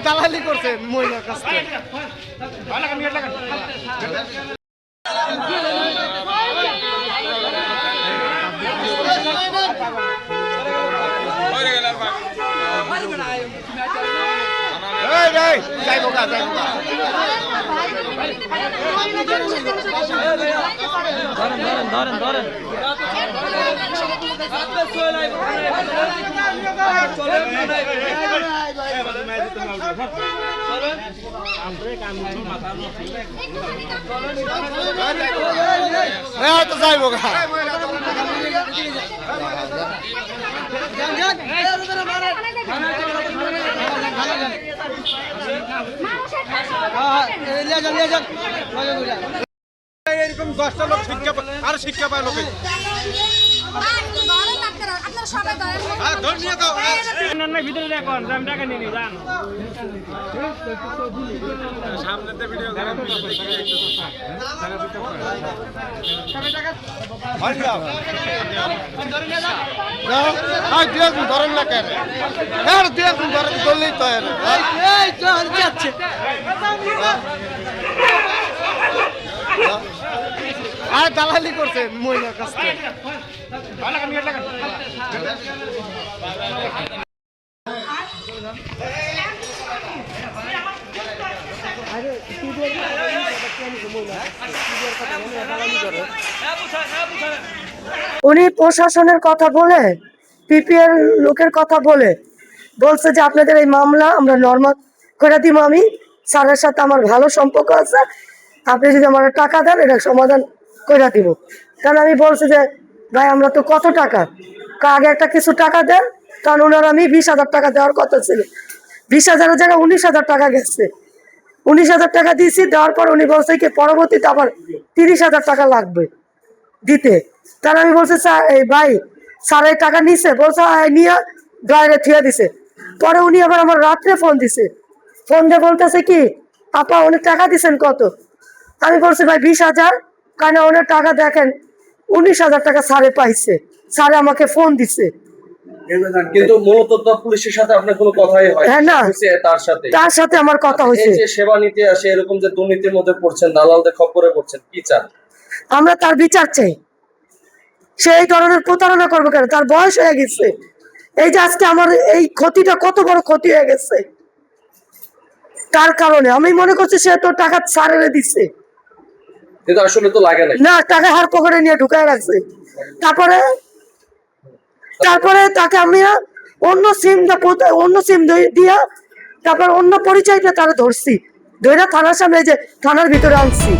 দালালি করছে মহিলার কাছ থেকে। তো যাইবো গা এরকম 10টা লোক শিক্ষা আর শিক্ষা পায় লোকে ভিতরে দেখুন টাকা নিয়ে নি যান সামনে ভিডিও ধরেন না কেন ধরলেই তো আর দালালি করছে মহিলার কাছ থেকে। উনি প্রশাসনের কথা বলে পিপিএল লোকের কথা বলে বলছে যে আপনাদের এই মামলা আমরা নর্মাল করে দিব। আমি স্যারের সাথে আমার ভালো সম্পর্ক আছে, আপনি যদি আমার টাকা দেন এটা সমাধান করে দিব। কারণ আমি বলছি যে ভাই আমরা তো কত টাকা আগে একটা কিছু টাকা দেন, কারণ ওনার আমি 20,000 টাকা দেওয়ার কথা ছিল। 20,000-এর জায়গায় 19,000 টাকা গেছে। 19,000 টাকা দিয়েছি, দেওয়ার পর উনি বলছে কি পরবর্তীতে আবার 30,000 টাকা লাগবে দিতে। কারণ আমি বলছি স্যার এই ভাই স্যার এই টাকা নিছে, বলছে নিয়ে ড্রাইভারে থিয়ে দিছে। পরে উনি আবার আমার রাত্রে ফোন দিছে, ফোন দিয়ে বলতেছে কি আপা উনি টাকা দিছেন কত? আমি বলছি ভাই 20,000। কারণ ওনার টাকা দেখেন 19,000 টাকা স্যারে পাইছে, স্যারে আমাকে ফোন দিছে। কিন্তু মূলত তো পুলিশের সাথে আপনার কোনো কথাই হয় না, তার সাথে আমার কথা হয়েছে। যে সেবা নিতে আসে এরকম যে দুর্নীতির মধ্যে পড়ছেন, দালালদের খপ্পরে পড়ছেন, কি চান? আমরা তার বিচার চাই। সেই ধরনের প্রতারণা করবো কেন? তার বয়স হয়ে গেছে। এই যে আজকে আমার এই ক্ষতিটা কত বড় ক্ষতি হয়ে গেছে তার কারণে। আমি মনে করছি সে তো টাকা সারেলে দিচ্ছে, কিন্তু আসলে তো লাগে না, টাকা হার পকেটে নিয়ে ঢুকায় রাখছে। তারপরে তাকে আমি অন্য সিম দিয়া তারপর অন্য পরিচয়টা তারা ধরছি, ধরে থানার সামনে যে থানার ভিতরে আনছি।